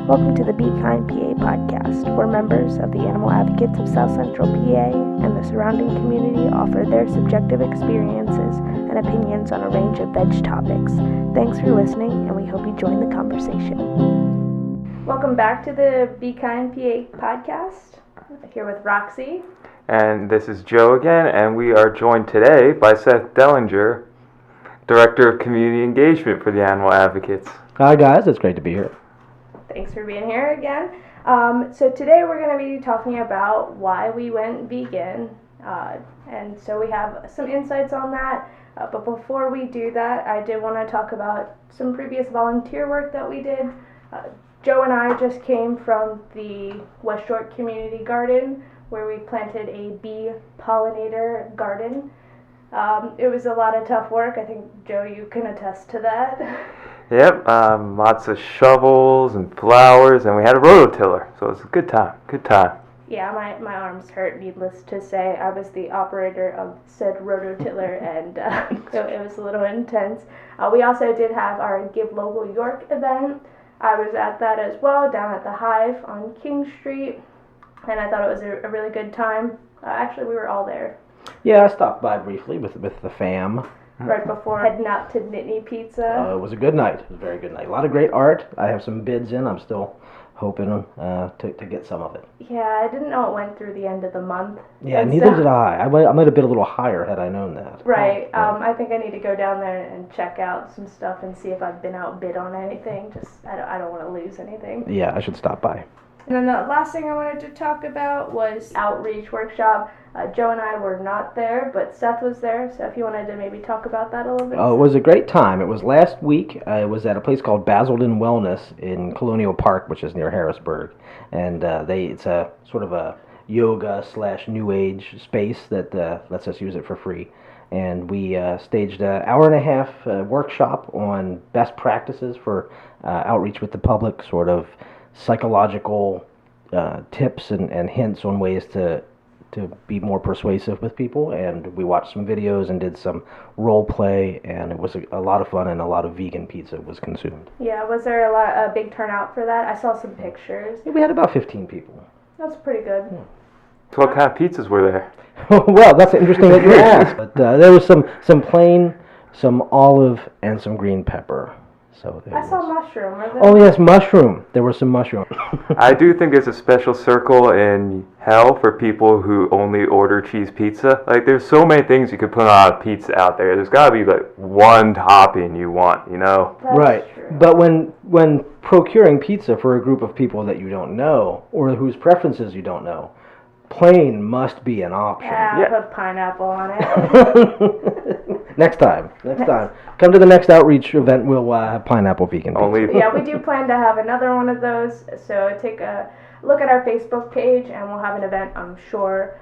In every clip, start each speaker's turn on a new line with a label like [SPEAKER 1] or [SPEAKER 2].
[SPEAKER 1] Welcome to the Be Kind PA podcast, where members of the animal advocates of South Central PA and the surrounding community offer their subjective experiences and opinions on a range of veg topics. Thanks for listening, and we hope you join the conversation. Welcome back to the Be Kind PA podcast. I'm here with Roxy.
[SPEAKER 2] And this is Joe again, and we are joined today by Seth Dellinger, Director of Community Engagement for the Animal Advocates.
[SPEAKER 3] Hi guys, it's great to be here.
[SPEAKER 1] Thanks for being here again. So today we're going to be talking about why we went vegan, and so we have some insights on that. But before we do that, I did want to talk about some previous volunteer work that we did. Joe and I just came from the West Shore Community Garden, where we planted a bee pollinator garden. It was a lot of tough work. I think, Joe, you can attest to that.
[SPEAKER 2] Yep, lots of shovels and flowers, and we had a rototiller, so it was a good time.
[SPEAKER 1] Yeah, my arms hurt, needless to say. I was the operator of said rototiller, and so it was a little intense. We also did have our Give Local York event. I was at that as well, down at the Hive on King Street, and I thought it was a really good time. Actually, we were all there.
[SPEAKER 3] Yeah, I stopped by briefly with the fam.
[SPEAKER 1] Right before heading out to Nittany Pizza.
[SPEAKER 3] It was a good night. It was a very good night. A lot of great art. I have some bids in. I'm still hoping to get some of it.
[SPEAKER 1] Yeah, I didn't know it went through the end of the month.
[SPEAKER 3] Yeah, neither did I. I might have bid a little higher had I known that.
[SPEAKER 1] Right. I think I need to go down there and check out some stuff and see if I've been outbid on anything. Just I don't want to lose anything.
[SPEAKER 3] Yeah, I should stop by.
[SPEAKER 1] And then the last thing I wanted to talk about was outreach workshop. Joe and I were not there, but Seth was there, so if you wanted to maybe talk about that a little bit.
[SPEAKER 3] Oh, it was a great time. It was last week. It was at a place called Basildon Wellness in Colonial Park, which is near Harrisburg. And it's a sort of a yoga / new age space that lets us use it for free. And we staged an hour-and-a-half workshop on best practices for outreach with the public, sort of psychological tips and hints on ways to be more persuasive with people. And we watched some videos and did some role play, and it was a lot of fun, and a lot of vegan pizza was consumed.
[SPEAKER 1] Yeah, was there a big turnout for that? I saw some pictures.
[SPEAKER 3] Yeah, we had about 15 people.
[SPEAKER 1] That's pretty good.
[SPEAKER 3] Yeah.
[SPEAKER 2] So what kind of pizzas were there?
[SPEAKER 3] Well, that's interesting that you asked. But there was some plain, some olive, and some green pepper. So
[SPEAKER 1] I saw mushroom. Were there?
[SPEAKER 3] Oh yes, mushroom. There was some mushroom.
[SPEAKER 2] I do think there's a special circle in hell for people who only order cheese pizza. Like, there's so many things you could put on a pizza out there. There's got to be like one topping you want, you know?
[SPEAKER 1] That's
[SPEAKER 3] right.
[SPEAKER 1] True.
[SPEAKER 3] But when procuring pizza for a group of people that you don't know, or whose preferences you don't know, plain must be an option.
[SPEAKER 1] Yeah, I'll put pineapple on it.
[SPEAKER 3] Next time. Come to the next outreach event. We'll have pineapple vegan pizza.
[SPEAKER 1] Yeah, we do plan to have another one of those. So take a look at our Facebook page, and we'll have an event, I'm sure.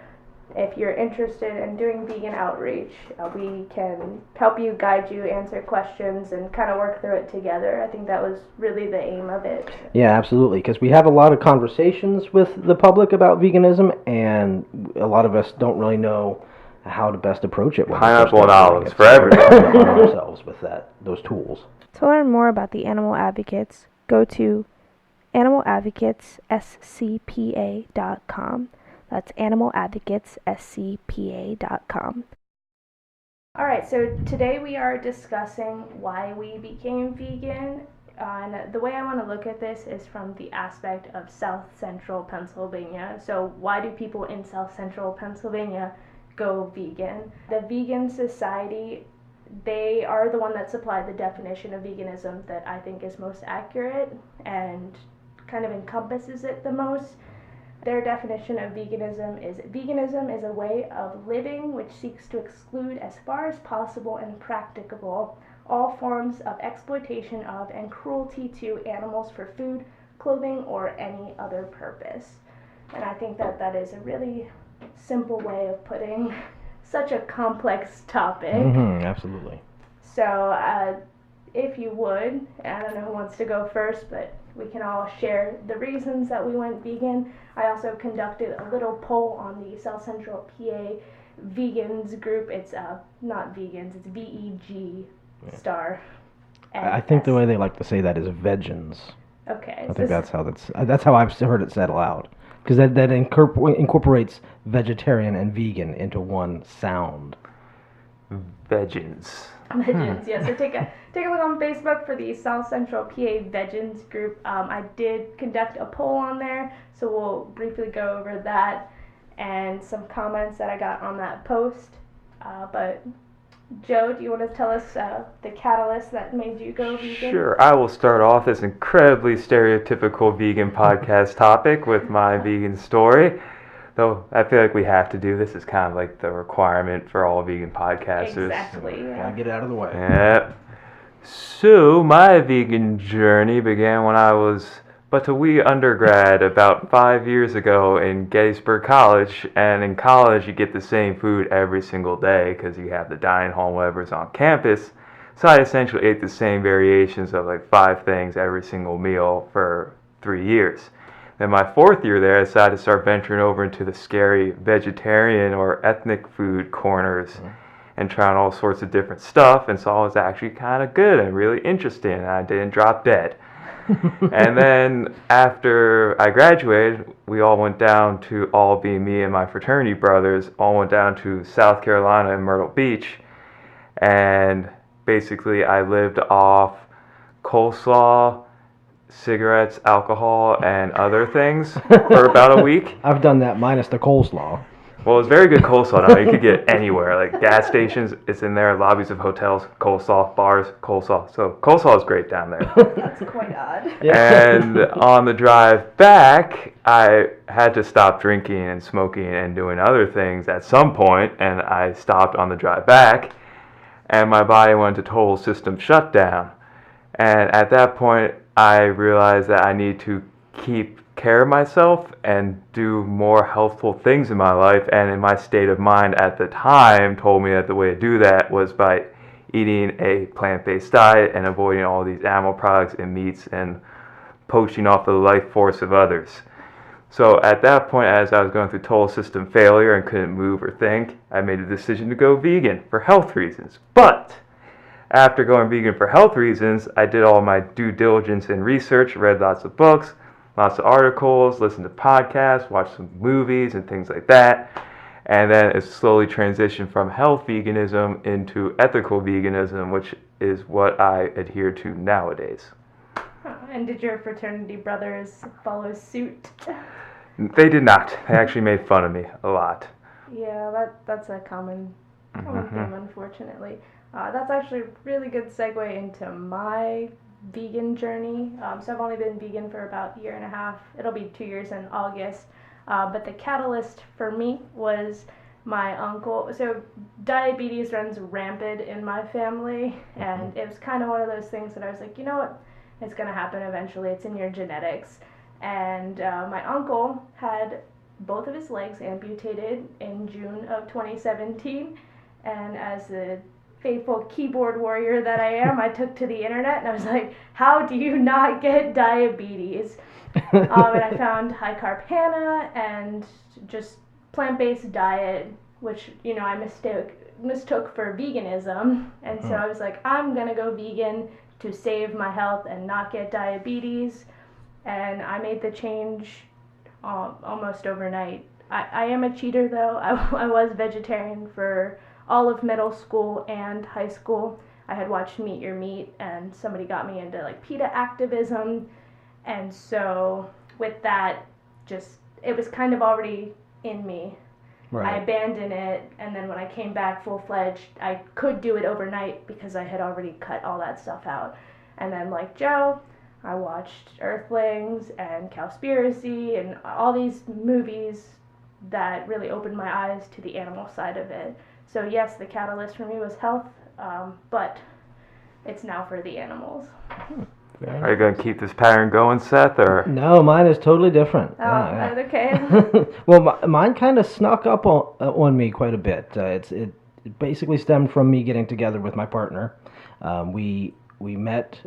[SPEAKER 1] If you're interested in doing vegan outreach, we can help you, guide you, answer questions, and kind of work through it together. I think that was really the aim of it.
[SPEAKER 3] Yeah, absolutely, because we have a lot of conversations with the public about veganism, and a lot of us don't really know how to best approach it.
[SPEAKER 2] Pineapple and olives for everyone.
[SPEAKER 3] Ourselves with those tools.
[SPEAKER 1] To learn more about the Animal Advocates, go to animaladvocatesscpa.com. That's animaladvocatesscpa.com. All right, so today we are discussing why we became vegan. And the way I want to look at this is from the aspect of South Central Pennsylvania. So why do people in South Central Pennsylvania go vegan? The Vegan Society, they are the one that supplied the definition of veganism that I think is most accurate and kind of encompasses it the most. Their definition of veganism is a way of living which seeks to exclude as far as possible and practicable all forms of exploitation of and cruelty to animals for food, clothing, or any other purpose. And I think that is a really simple way of putting such a complex topic.
[SPEAKER 3] Mm-hmm, absolutely.
[SPEAKER 1] So if you would, I don't know who wants to go first, but we can all share the reasons that we went vegan. I also conducted a little poll on the South Central PA vegans group. It's not vegans, it's VEG star.
[SPEAKER 3] I think the way they like to say that is vegans.
[SPEAKER 1] Okay.
[SPEAKER 3] I think that's how I've heard it said aloud. Because that incorporates vegetarian and vegan into one sound.
[SPEAKER 2] Vegans.
[SPEAKER 1] Vegans, yeah. So take a look on Facebook for the South Central PA Vegans group. I did conduct a poll on there, so we'll briefly go over that and some comments that I got on that post. But Joe, do you want to tell us the catalyst that made you go vegan?
[SPEAKER 2] Sure. I will start off this incredibly stereotypical vegan podcast topic with my vegan story. Though I feel like we have to do this. It's kind of like the requirement for all vegan podcasters.
[SPEAKER 1] Exactly. Yeah.
[SPEAKER 3] Gotta get it out of the way.
[SPEAKER 2] Yep. So my vegan journey began when I was but a wee undergrad about 5 years ago in Gettysburg College. And in college, you get the same food every single day because you have the dining hall, whatever's on campus. So I essentially ate the same variations of like 5 things every single meal for 3 years. Then my 4th year there, I decided to start venturing over into the scary vegetarian or ethnic food corners and trying all sorts of different stuff, and saw it was actually kind of good and really interesting, and I didn't drop dead. And then after I graduated, we all went down to, all being me and my fraternity brothers, all went down to South Carolina and Myrtle Beach, and basically I lived off coleslaw, cigarettes, alcohol, and other things for about a week.
[SPEAKER 3] I've done that minus the coleslaw.
[SPEAKER 2] Well, it's very good coleslaw now. You could get anywhere, like gas stations, it's in there, lobbies of hotels, coleslaw, bars, coleslaw. So coleslaw is great down there.
[SPEAKER 1] That's quite odd.
[SPEAKER 2] And on the drive back, I had to stop drinking and smoking and doing other things at some point, and I stopped on the drive back, and my body went into total system shutdown. And at that point, I realized that I need to keep care of myself and do more healthful things in my life, and in my state of mind at the time told me that the way to do that was by eating a plant-based diet and avoiding all these animal products and meats and poaching off the life force of others. So at that point, as I was going through total system failure and couldn't move or think, I made a decision to go vegan for health reasons. But after going vegan for health reasons, I did all my due diligence and research, read lots of books, lots of articles, listened to podcasts, watched some movies and things like that. And then it slowly transitioned from health veganism into ethical veganism, which is what I adhere to nowadays.
[SPEAKER 1] And did your fraternity brothers follow suit?
[SPEAKER 2] They did not. They actually made fun of me a lot.
[SPEAKER 1] Yeah, that's a common theme, unfortunately. That's actually a really good segue into my vegan journey. So I've only been vegan for about a year and a half. It'll be 2 years in August. But the catalyst for me was my uncle. So diabetes runs rampant in my family, and it was kind of one of those things that I was like, you know what, it's going to happen eventually. It's in your genetics. And my uncle had both of his legs amputated in June of 2017, and as the faithful keyboard warrior that I am, I took to the internet and I was like, how do you not get diabetes? And I found high carb Hannah and just plant-based diet, which, you know, I mistook for veganism. And so I was like, I'm gonna go vegan to save my health and not get diabetes. And I made the change almost overnight. I am a cheater though. I was vegetarian for all of middle school and high school. I had watched Meet Your Meat, and somebody got me into like PETA activism, and so with that, just it was kind of already in me. Right. I abandoned it, and then when I came back full-fledged, I could do it overnight because I had already cut all that stuff out. And then like Joe, I watched Earthlings and Cowspiracy and all these movies that really opened my eyes to the animal side of it. So yes, the catalyst for me was health, but it's now for the animals.
[SPEAKER 2] Are you going to keep this pattern going, Seth? Or
[SPEAKER 3] no, mine is totally different.
[SPEAKER 1] Okay.
[SPEAKER 3] Well, mine kind of snuck up on me quite a bit. It basically stemmed from me getting together with my partner. We met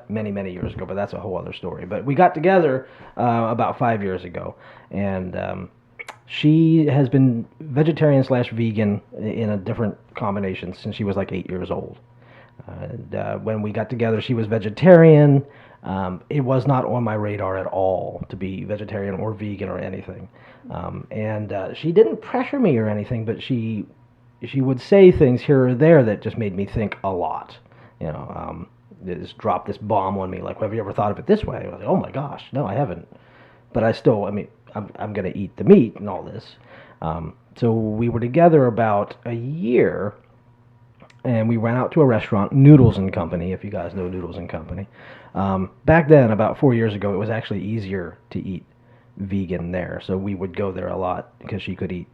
[SPEAKER 3] many years ago, but that's a whole other story. But we got together about 5 years ago, and she has been vegetarian / vegan in a different combination since she was like 8 years old. And when we got together, she was vegetarian. It was not on my radar at all to be vegetarian or vegan or anything. And she didn't pressure me or anything, but she would say things here or there that just made me think a lot. You know, just dropped this bomb on me, like, have you ever thought of it this way? I was like, oh my gosh, no, I haven't. But I mean, I'm going to eat the meat and all this. So we were together about a year, and we went out to a restaurant, Noodles and Company, if you guys know Noodles and Company. Back then, about 4 years ago, it was actually easier to eat vegan there. So we would go there a lot because she could eat.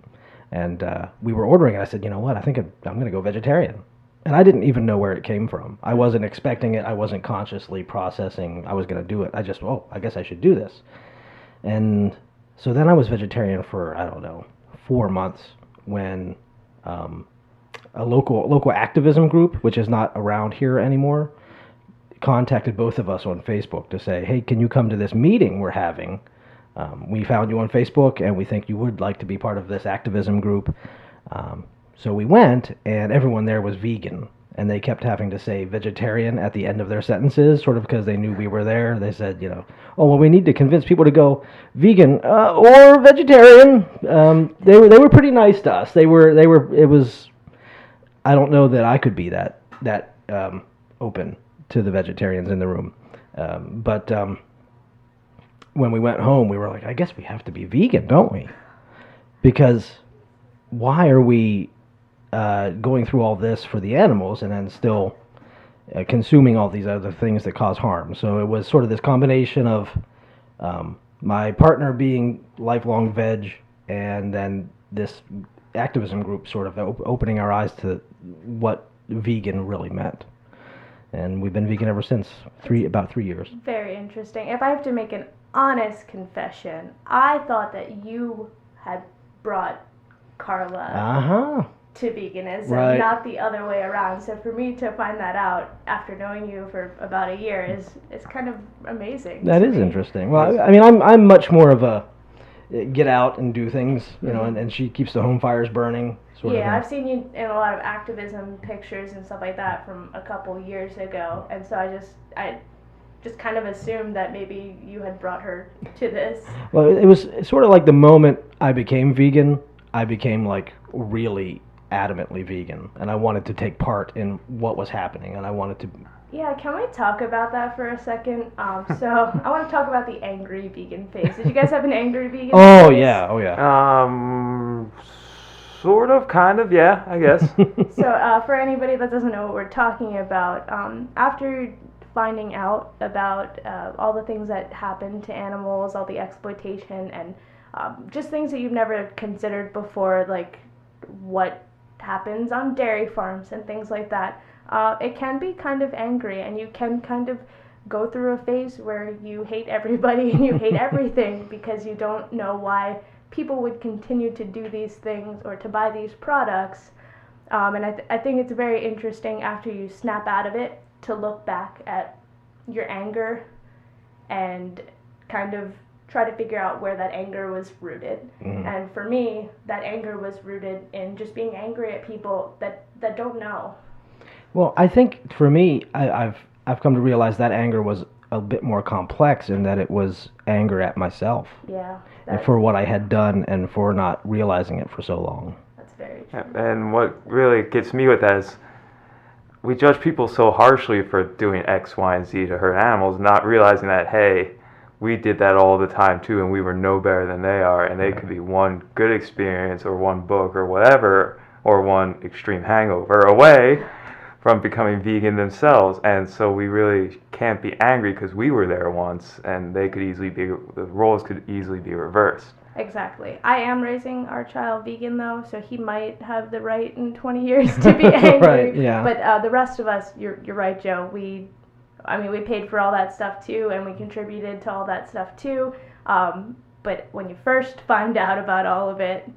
[SPEAKER 3] And we were ordering it. I said, you know what, I think I'm going to go vegetarian. And I didn't even know where it came from. I wasn't expecting it. I wasn't consciously processing I was going to do it. I just, I guess I should do this. And so then I was vegetarian for, I don't know, 4 months when a local activism group, which is not around here anymore, contacted both of us on Facebook to say, hey, can you come to this meeting we're having? We found you on Facebook, and we think you would like to be part of this activism group. So we went, and everyone there was vegan, and they kept having to say vegetarian at the end of their sentences, sort of because they knew we were there. They said, oh, well, we need to convince people to go vegan or vegetarian. They were pretty nice to us. It was, I don't know that I could be that open to the vegetarians in the room. But when we went home, we were like, I guess we have to be vegan, don't we? Because why are we going through all this for the animals and then still consuming all these other things that cause harm? So it was sort of this combination of my partner being lifelong veg, and then this activism group sort of opening our eyes to what vegan really meant. And we've been vegan ever since, about 3 years.
[SPEAKER 1] Very interesting. If I have to make an honest confession, I thought that you had brought Carla to veganism,
[SPEAKER 3] right,
[SPEAKER 1] not the other way around. So for me to find that out after knowing you for about a year is kind of amazing.
[SPEAKER 3] That is interesting. Well, I mean, I'm much more of a get out and do things, and she keeps the home fires burning.
[SPEAKER 1] Yeah, I've seen you in a lot of activism pictures and stuff like that from a couple years ago, and so I just kind of assumed that maybe you had brought her to this.
[SPEAKER 3] Well, it was sort of like the moment I became vegan, I became like really adamantly vegan, and I wanted to take part in what was happening, and I wanted to.
[SPEAKER 1] Yeah, can we talk about that for a second? So I want to talk about the angry vegan phase. Did you guys have an angry vegan phase?
[SPEAKER 3] Oh yeah.
[SPEAKER 2] Sort of, kind of, yeah, I guess.
[SPEAKER 1] So for anybody that doesn't know what we're talking about, after finding out about all the things that happen to animals, all the exploitation, and just things that you've never considered before, like what happens on dairy farms and things like that, it can be kind of angry, and you can kind of go through a phase where you hate everybody and you hate everything because you don't know why people would continue to do these things or to buy these products. And I think it's very interesting after you snap out of it to look back at your anger and kind of try to figure out where that anger was rooted. Mm-hmm. And for me, that anger was rooted in just being angry at people that don't know.
[SPEAKER 3] Well, I think for me, I've come to realize that anger was a bit more complex in that it was anger at myself.
[SPEAKER 1] Yeah.
[SPEAKER 3] And for what I had done and for not realizing it for so long.
[SPEAKER 1] That's very true.
[SPEAKER 2] And what really gets me with that is we judge people so harshly for doing X, Y, and Z to hurt animals, not realizing that, hey, we did that all the time too, and we were no better than they are, and they could be one good experience or one book or whatever, or one extreme hangover away from becoming vegan themselves. And so we really can't be angry because we were there once, and the roles could easily be reversed.
[SPEAKER 1] Exactly. I am raising our child vegan though, so he might have the right in 20 years to be angry.
[SPEAKER 3] Right, yeah.
[SPEAKER 1] But the rest of us, you're right, Joe. We paid for all that stuff too, and we contributed to all that stuff too. But when you first find out about all of it,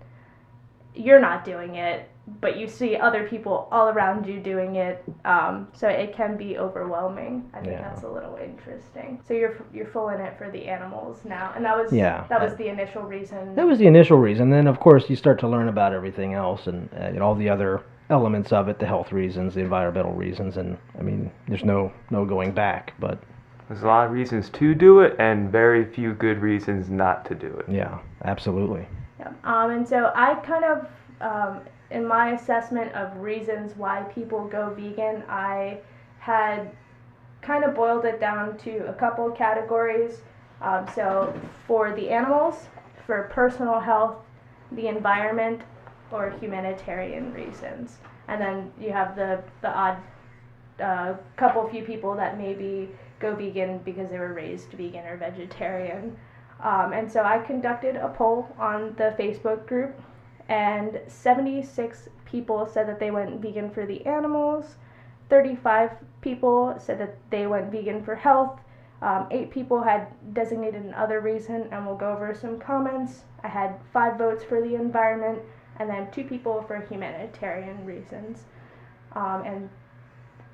[SPEAKER 1] you're not doing it, but you see other people all around you doing it, so it can be overwhelming. I think that's a little interesting. So you're full in it for the animals now, and that was the initial reason.
[SPEAKER 3] That was the initial reason. Then of course you start to learn about everything else and all the other elements of it, the health reasons, the environmental reasons, and I mean there's no going back. But
[SPEAKER 2] There's a lot of reasons to do it and very few good reasons not to do it.
[SPEAKER 3] Yeah, absolutely.
[SPEAKER 1] Yeah. And so I kind of, in my assessment of reasons why people go vegan, I had kind of boiled it down to a couple of categories. So for the animals, for personal health, the environment, or humanitarian reasons. And then you have the odd few people that maybe go vegan because they were raised vegan or vegetarian. And so I conducted a poll on the Facebook group, and 76 people said that they went vegan for the animals, 35 people said that they went vegan for health, 8 people had designated another reason, and we'll go over some comments. I had 5 votes for the environment, and then 2 people for humanitarian reasons. And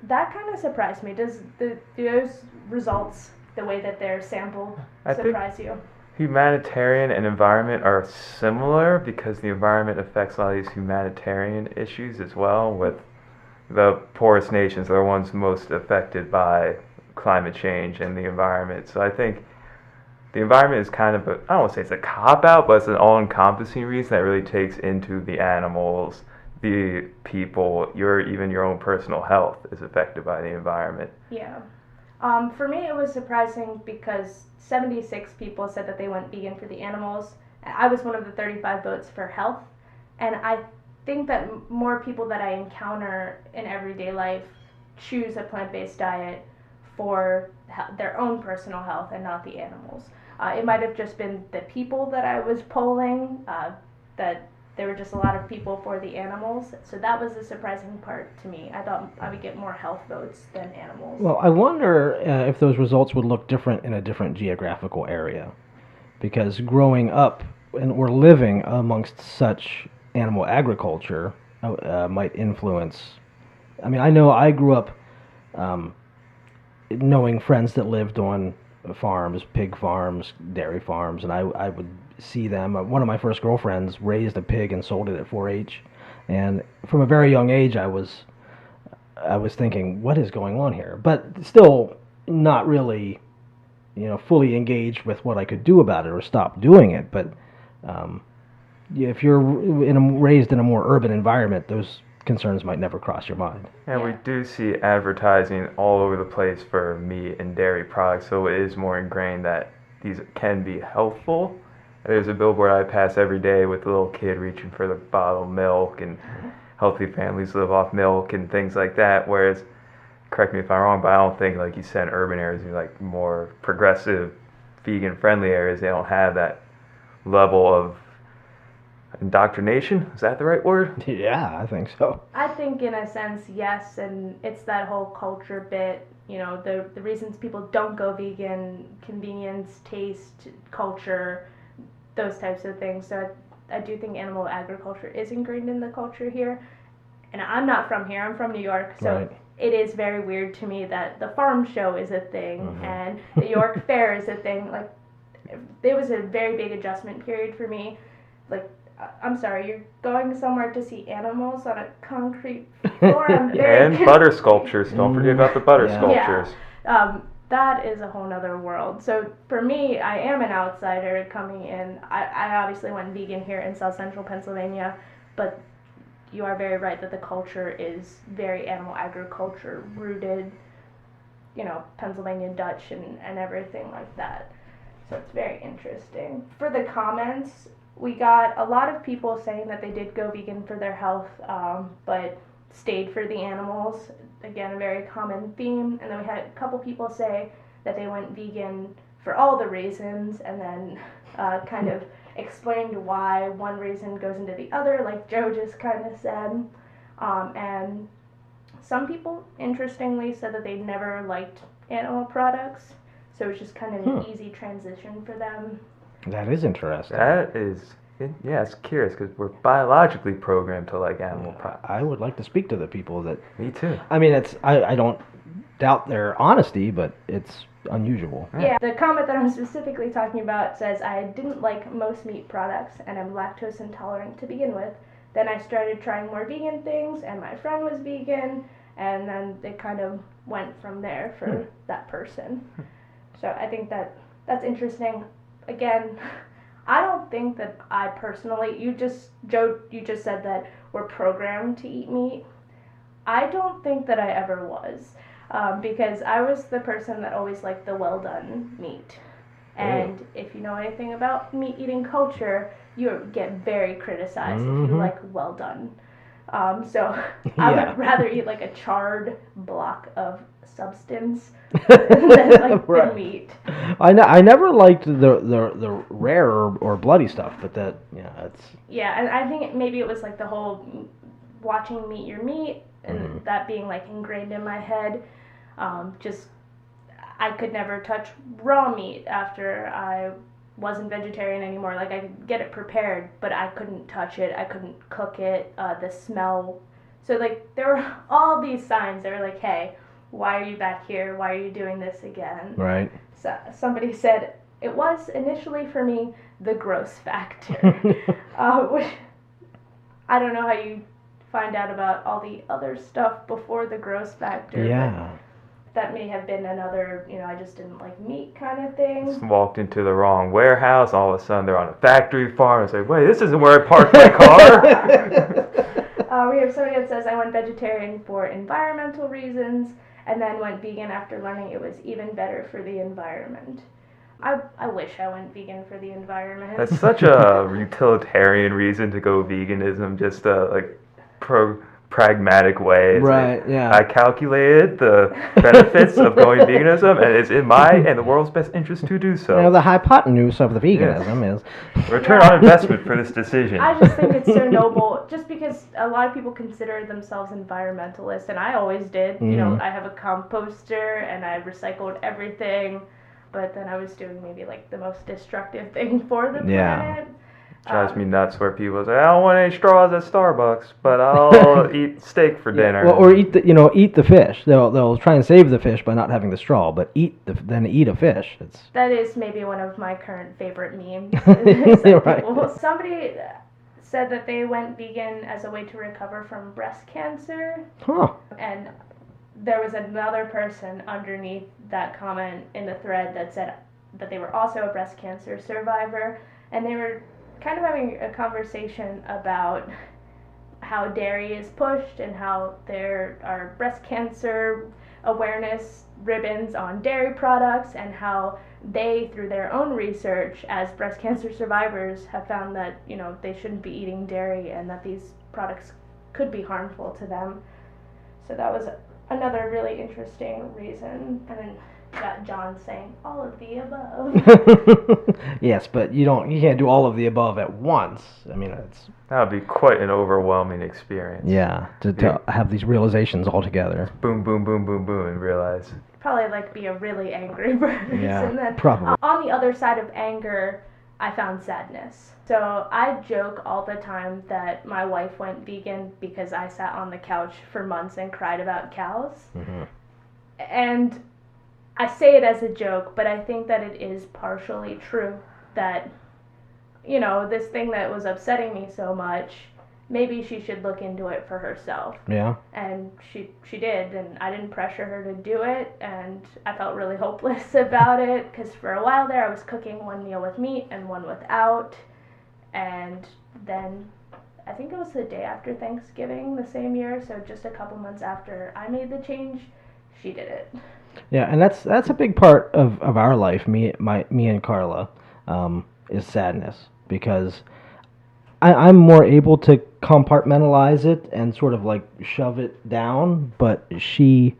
[SPEAKER 1] that kind of surprised me. Do those results, the way that they're sampled, surprise you?
[SPEAKER 2] Humanitarian and environment are similar because the environment affects a lot of these humanitarian issues as well, with the poorest nations are the ones most affected by climate change and the environment. So I think the environment is kind of I don't want to say it's a cop-out, but it's an all-encompassing reason that really takes into the animals, the people, even your own personal health is affected by the environment.
[SPEAKER 1] Yeah. For me, it was surprising because 76 people said that they went vegan for the animals. I was one of the 35 votes for health, and I think that more people that I encounter in everyday life choose a plant-based diet for their own personal health and not the animals. It might have just been the people that I was polling, that there were just a lot of people for the animals, so that was the surprising part to me. I thought I would get more health votes than animals.
[SPEAKER 3] Well, I wonder if those results would look different in a different geographical area, because growing up or living amongst such animal agriculture might influence. I mean, I know I grew up knowing friends that lived on farms, pig farms, dairy farms, and I would see them. One of my first girlfriends raised a pig and sold it at 4-H, and from a very young age I was thinking, what is going on here? But still not really, fully engaged with what I could do about it or stop doing it. But if you're raised in a more urban environment, those concerns might never cross your mind.
[SPEAKER 2] And we do see advertising all over the place for meat and dairy products, so it is more ingrained that these can be healthful. There's a billboard I pass every day with a little kid reaching for the bottle of milk, and healthy families live off milk and things like that. Whereas, correct me if I'm wrong, but I don't think, like you said, in urban areas, like more progressive, vegan-friendly areas, they don't have that level of indoctrination. Is that the right word?
[SPEAKER 3] Yeah, I think so.
[SPEAKER 1] I think in a sense, yes, and it's that whole culture bit, the reasons people don't go vegan, convenience, taste, culture, those types of things. So I do think animal agriculture is ingrained in the culture here. And I'm not from here, I'm from New York, so
[SPEAKER 3] right.
[SPEAKER 1] It is very weird to me that the farm show is a thing and the York Fair is a thing. Like, it was a very big adjustment period for me. Like, I'm sorry, you're going somewhere to see animals on a concrete floor? I'm very
[SPEAKER 2] and butter sculptures. Don't forget about the butter sculptures.
[SPEAKER 1] Yeah. That is a whole nother world. So for me, I am an outsider coming in. I obviously went vegan here in South Central Pennsylvania, but you are very right that the culture is very animal agriculture rooted, Pennsylvania Dutch and everything like that. So it's very interesting. For the comments, we got a lot of people saying that they did go vegan for their health, but stayed for the animals. Again, a very common theme. And then we had a couple people say that they went vegan for all the reasons, and then kind of explained why one reason goes into the other, like Joe just kind of said. And some people, interestingly, said that they never liked animal products, so it's just kind of an easy transition for them.
[SPEAKER 3] That is interesting.
[SPEAKER 2] That is, it's curious because we're biologically programmed to like animal products.
[SPEAKER 3] I would like to speak to the people that.
[SPEAKER 2] Me too.
[SPEAKER 3] I mean, I don't doubt their honesty, but it's unusual.
[SPEAKER 1] Yeah, the comment that I'm specifically talking about says, I didn't like most meat products and I'm lactose intolerant to begin with. Then I started trying more vegan things and my friend was vegan, and then it kind of went from there for that person. So I think that's interesting. Again, I don't think that I personally, you just said that we're programmed to eat meat. I don't think that I ever was, because I was the person that always liked the well done meat. And if you know anything about meat eating culture, you get very criticized if you like well done. So I would rather eat like a charred block of substance than like the meat.
[SPEAKER 3] I never liked the rare or bloody stuff, but it's
[SPEAKER 1] and I think maybe it was like the whole watching Meat Your Meat and that being like ingrained in my head. Just I could never touch raw meat after I wasn't vegetarian anymore. Like, I could get it prepared, but I couldn't touch it. I couldn't cook it. The smell. So, like, there were all these signs that were like, hey, why are you back here? Why are you doing this again?
[SPEAKER 3] Right.
[SPEAKER 1] So somebody said it was initially for me the gross factor. Which I don't know how you find out about all the other stuff before the gross factor.
[SPEAKER 3] Yeah.
[SPEAKER 1] That may have been another, I just didn't like meat kind of thing.
[SPEAKER 2] Just walked into the wrong warehouse. All of a sudden, they're on a factory farm. It's like, wait, this isn't where I parked my car.
[SPEAKER 1] We have somebody that says I went vegetarian for environmental reasons, and then went vegan after learning it was even better for the environment. I wish I went vegan for the environment.
[SPEAKER 2] That's such a utilitarian reason to go veganism. Just pragmatic way. It's
[SPEAKER 3] right,
[SPEAKER 2] like,
[SPEAKER 3] yeah.
[SPEAKER 2] I calculated the benefits of going veganism, and it's in my and the world's best interest to do so.
[SPEAKER 3] The hypotenuse of the veganism is
[SPEAKER 2] return on investment for this decision.
[SPEAKER 1] I just think it's so noble, just because a lot of people consider themselves environmentalists, and I always did. I have a composter, and I recycled everything, but then I was doing maybe like the most destructive thing for the planet.
[SPEAKER 2] Drives me nuts where people say, I don't want any straws at Starbucks, but I'll eat steak for dinner.
[SPEAKER 3] Well, or eat the fish. They'll try and save the fish by not having the straw, but eat a fish.
[SPEAKER 1] That is maybe one of my current favorite memes.
[SPEAKER 3] Right.
[SPEAKER 1] Somebody said that they went vegan as a way to recover from breast cancer.
[SPEAKER 3] Huh.
[SPEAKER 1] And there was another person underneath that comment in the thread that said that they were also a breast cancer survivor, and they were kind of having a conversation about how dairy is pushed and how there are breast cancer awareness ribbons on dairy products, and how they, through their own research as breast cancer survivors, have found that they shouldn't be eating dairy and that these products could be harmful to them. So that was another really interesting reason. And then got John saying all of the above.
[SPEAKER 3] Yes, but you can't do all of the above at once. I mean,
[SPEAKER 2] that would be quite an overwhelming experience.
[SPEAKER 3] Yeah, to have these realizations all together.
[SPEAKER 2] Boom, boom, boom, boom, boom, and realize.
[SPEAKER 1] Probably like be a really angry person.
[SPEAKER 3] Yeah, probably.
[SPEAKER 1] On the other side of anger, I found sadness. So I joke all the time that my wife went vegan because I sat on the couch for months and cried about cows.
[SPEAKER 3] Mm-hmm.
[SPEAKER 1] And I say it as a joke, but I think that it is partially true that, this thing that was upsetting me so much, maybe she should look into it for herself.
[SPEAKER 3] Yeah.
[SPEAKER 1] And she did, and I didn't pressure her to do it, and I felt really hopeless about it, because for a while there I was cooking one meal with meat and one without, and then I think it was the day after Thanksgiving the same year, so just a couple months after I made the change, she did it.
[SPEAKER 3] Yeah, and that's a big part of our life, me and Carla, is sadness, because I'm more able to compartmentalize it and sort of like shove it down, but we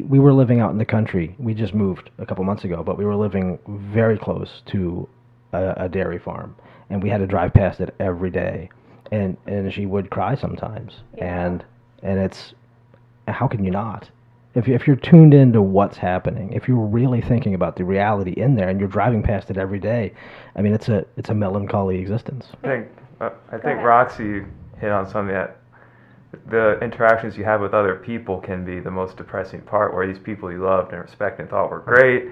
[SPEAKER 3] were living out in the country. We just moved a couple months ago, but we were living very close to a dairy farm, and we had to drive past it every day, and she would cry sometimes, and it's, how can you not? If you're tuned into what's happening, if you're really thinking about the reality in there, and you're driving past it every day, I mean, it's a melancholy existence.
[SPEAKER 2] I think Roxy hit on something, that the interactions you have with other people can be the most depressing part, where these people you loved and respected and thought were great,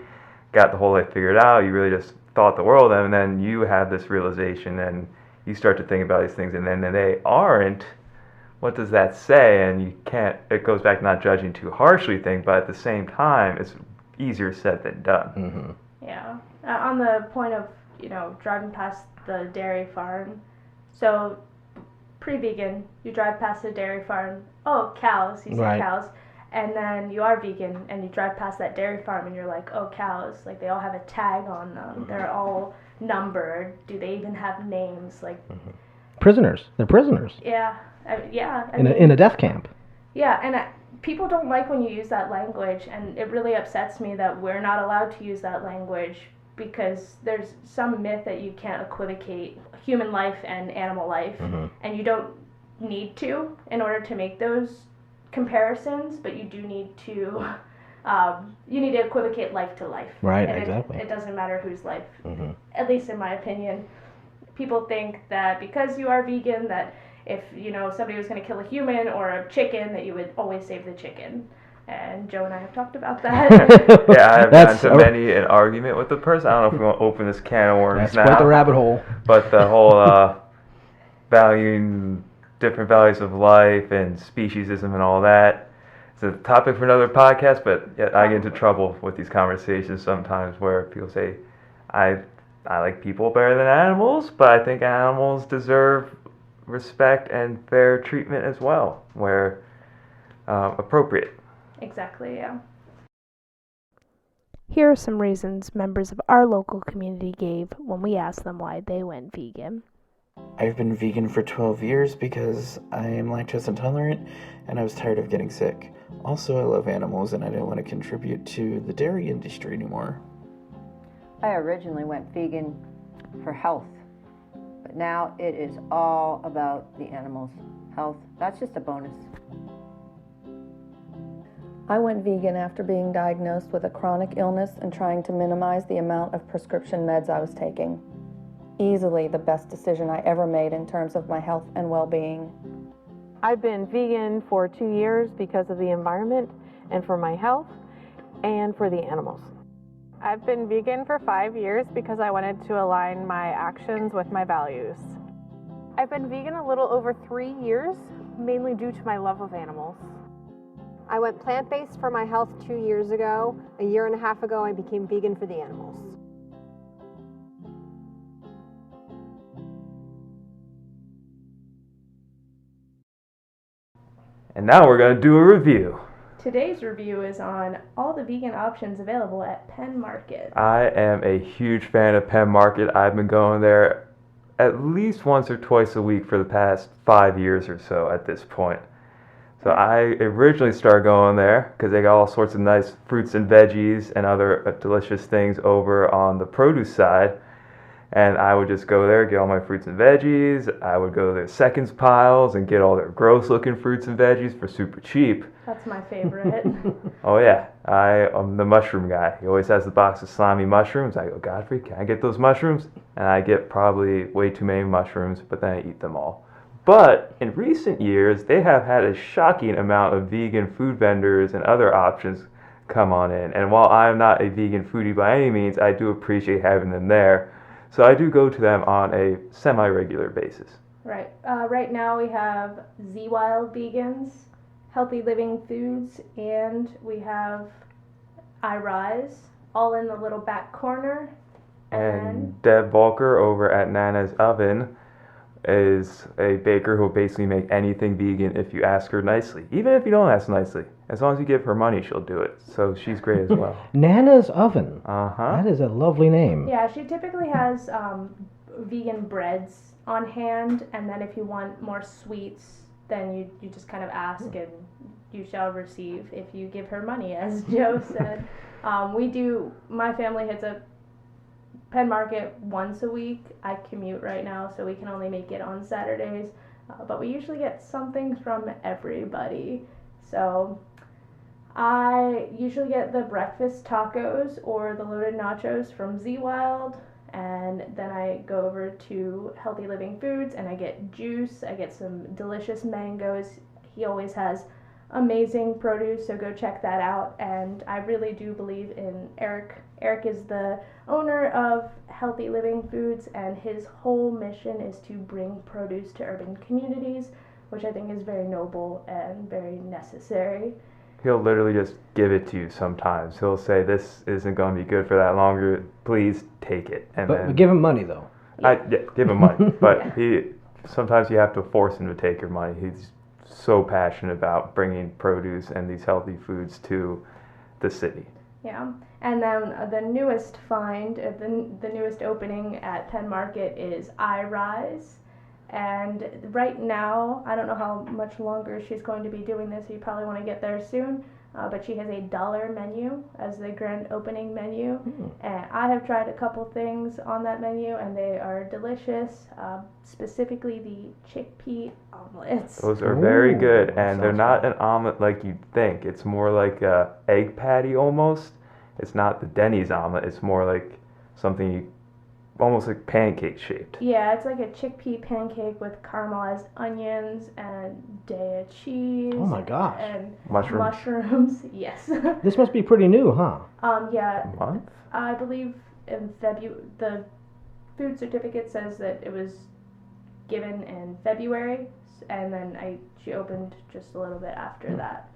[SPEAKER 2] got the whole life figured out, you really just thought the world of them, and then you have this realization, and you start to think about these things, and then they aren't. What does that say? And you can't, it goes back to not judging too harshly thing, but at the same time, it's easier said than done.
[SPEAKER 3] Mm-hmm.
[SPEAKER 1] Yeah. On the point of, driving past the dairy farm, so pre-vegan, you drive past the dairy farm, oh, cows, you see
[SPEAKER 3] Right.
[SPEAKER 1] cows, and then you are vegan and you drive past that dairy farm and you're like, oh, cows, like they all have a tag on them, they're all numbered, do they even have names, like,
[SPEAKER 3] Prisoners. They're prisoners.
[SPEAKER 1] yeah,
[SPEAKER 3] In a death camp.
[SPEAKER 1] yeah, and people don't like when you use that language, and it really upsets me that we're not allowed to use that language, because there's some myth that you can't equivocate human life and animal life, and you don't need to in order to make those comparisons, but you do need to equivocate life to life.
[SPEAKER 3] Right,
[SPEAKER 1] and
[SPEAKER 3] exactly.
[SPEAKER 1] It doesn't matter whose life, at least in my opinion. People think that because you are vegan, that if somebody was going to kill a human or a chicken, that you would always save the chicken. And Joe and I have talked about that.
[SPEAKER 2] Yeah, I have gotten to many an argument with the person. I don't know if we want to open this can of worms now.
[SPEAKER 3] That's quite the rabbit hole.
[SPEAKER 2] But the whole valuing different values of life and speciesism and all that, it's a topic for another podcast, but yet I get into trouble with these conversations sometimes where people say, I like people better than animals, but I think animals deserve respect and fair treatment as well, where appropriate.
[SPEAKER 1] Exactly, yeah. Here are some reasons members of our local community gave when we asked them why they went vegan.
[SPEAKER 4] I've been vegan for 12 years because I am lactose intolerant and I was tired of getting sick. Also, I love animals and I didn't want to contribute to the dairy industry anymore.
[SPEAKER 5] I originally went vegan for health, but now it is all about the animals' health. That's just a bonus.
[SPEAKER 6] I went vegan after being diagnosed with a chronic illness and trying to minimize the amount of prescription meds I was taking. Easily the best decision I ever made in terms of my health and well-being.
[SPEAKER 7] I've been vegan for 2 years because of the environment and for my health and for the animals.
[SPEAKER 8] I've been vegan for 5 years because I wanted to align my actions with my values. I've been vegan a little over 3 years, mainly due to my love of animals.
[SPEAKER 9] I went plant-based for my health 2 years ago. A year and a half ago, I became vegan for the animals.
[SPEAKER 2] And now we're going to do a review.
[SPEAKER 1] Today's review is on all the vegan options available at Penn Market.
[SPEAKER 2] I am a huge fan of Penn Market. I've been going there at least once or twice a week for the past 5 years or so at this point. So I originally started going there because they got all sorts of nice fruits and veggies and other delicious things over on the produce side. And I would just go there, get all my fruits and veggies. I would go to their seconds piles and get all their gross looking fruits and veggies for super cheap.
[SPEAKER 1] That's my favorite.
[SPEAKER 2] Oh yeah, I'm the mushroom guy. He always has the box of slimy mushrooms. I go, Godfrey, can I get those mushrooms? And I get probably way too many mushrooms, but then I eat them all. But in recent years, they have had a shocking amount of vegan food vendors and other options come on in. And while I'm not a vegan foodie by any means, I do appreciate having them there. So I do go to them on a semi-regular basis.
[SPEAKER 1] Right. Right now we have Z-Wild Vegans, Healthy Living Foods, and we have iRise, all in the little back corner.
[SPEAKER 2] And Deb Volker over at Nana's Oven is a baker who will basically make anything vegan if you ask her nicely. Even if you don't ask nicely. As long as you give her money, she'll do it. So she's great as well.
[SPEAKER 3] Nana's Oven.
[SPEAKER 2] Uh-huh.
[SPEAKER 3] That is a lovely name.
[SPEAKER 1] Yeah, she typically has vegan breads on hand, and then if you want more sweets, then you just kind of ask and you shall receive if you give her money, as Joe said. My family hits a Penn Market once a week. I commute right now, so we can only make it on Saturdays, but we usually get something from everybody. So I usually get the breakfast tacos or the loaded nachos from Z-Wild, and then I go over to Healthy Living Foods and I get juice. I get some delicious mangoes. He always has amazing produce, so go check that out. And I really do believe in Eric. Eric is the owner of Healthy Living Foods, and his whole mission is to bring produce to urban communities, which I think is very noble and very necessary.
[SPEAKER 2] He'll literally just give it to you sometimes. He'll say, this isn't going to be good for that longer. Please take it. And
[SPEAKER 3] But
[SPEAKER 2] then,
[SPEAKER 3] give him money, though.
[SPEAKER 2] give him money. But sometimes you have to force him to take your money. He's so passionate about bringing produce and these healthy foods to the city.
[SPEAKER 1] Yeah, and then the newest find, the newest opening at Penn Market is iRise. And right now, I don't know how much longer she's going to be doing this. You probably want to get there soon. But she has $1 menu as the grand opening menu. And I have tried a couple things on that menu, and they are delicious. Specifically, the chickpea omelets.
[SPEAKER 2] Those are very good, and they're not
[SPEAKER 3] good.
[SPEAKER 2] an omelet like you'd think. It's more like a egg patty almost. It's not the Denny's omelet. It's more like something almost like pancake shaped.
[SPEAKER 1] Yeah, it's like a chickpea pancake with caramelized onions and Daya cheese.
[SPEAKER 3] Oh my gosh.
[SPEAKER 1] And
[SPEAKER 2] Mushrooms.
[SPEAKER 1] Yes.
[SPEAKER 3] This must be pretty new, huh?
[SPEAKER 1] Yeah.
[SPEAKER 2] Month?
[SPEAKER 1] I believe in the food certificate says that it was given in February, and then she opened just a little bit after that.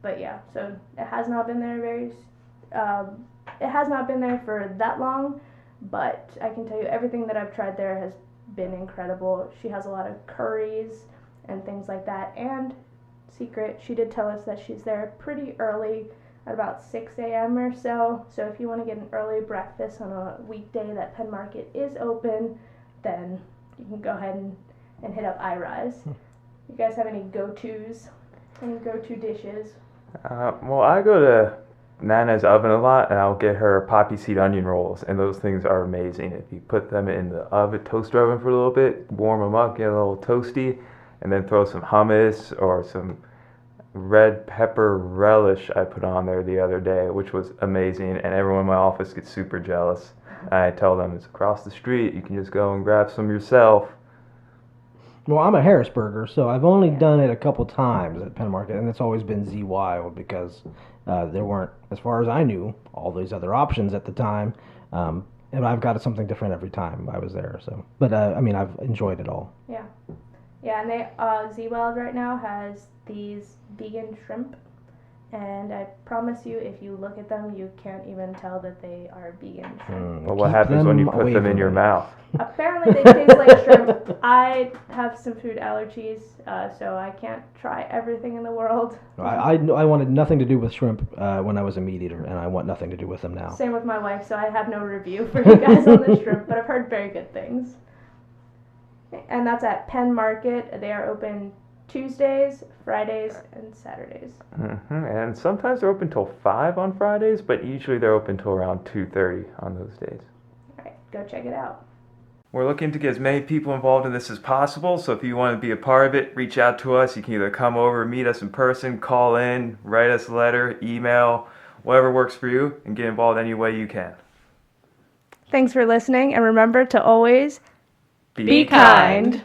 [SPEAKER 1] But yeah, so it has not been there it has not been there for that long. But I can tell you everything that I've tried there has been incredible. She has a lot of curries and things like that. And secret, she did tell us that she's there pretty early at about 6 a.m. or so. So if you want to get an early breakfast on a weekday that Penn Market is open, then you can go ahead and hit up iRise. You guys have any go-tos? Any go-to dishes?
[SPEAKER 2] Well, I go to Nana's oven a lot, and I'll get her poppy seed onion rolls, and those things are amazing. If you put them in the toaster oven for a little bit, warm them up, get a little toasty, and then throw some hummus or some red pepper relish I put on there the other day, which was amazing, and everyone in my office gets super jealous. I tell them it's across the street, you can just go and grab some yourself.
[SPEAKER 3] Well, I'm a Harrisburger, so I've only done it a couple times at Penn Market, and it's always been Z Wild because there weren't, as far as I knew, all these other options at the time. And I've got something different every time I was there. So, but I mean, I've enjoyed it all.
[SPEAKER 1] Yeah, and they Z Wild right now has these vegan shrimp, and I promise you, if you look at them, you can't even tell that they are vegan shrimp.
[SPEAKER 2] Well, what happens when you put them in your mouth?
[SPEAKER 1] Apparently they taste like shrimp. I have some food allergies, so I can't try everything in the world.
[SPEAKER 3] I wanted nothing to do with shrimp when I was a meat eater, and I want nothing to do with them now.
[SPEAKER 1] Same with my wife, so I have no review for you guys on the shrimp, but I've heard very good things. And that's at Penn Market. They are open Tuesdays, Fridays, and Saturdays.
[SPEAKER 2] And sometimes they're open till 5 on Fridays, but usually they're open till around 2:30 on those days.
[SPEAKER 1] All right, go check it out.
[SPEAKER 2] We're looking to get as many people involved in this as possible, so if you want to be a part of it, reach out to us. You can either come over, meet us in person, call in, write us a letter, email, whatever works for you, and get involved any way you can.
[SPEAKER 1] Thanks for listening, and remember to always
[SPEAKER 2] Be
[SPEAKER 1] kind.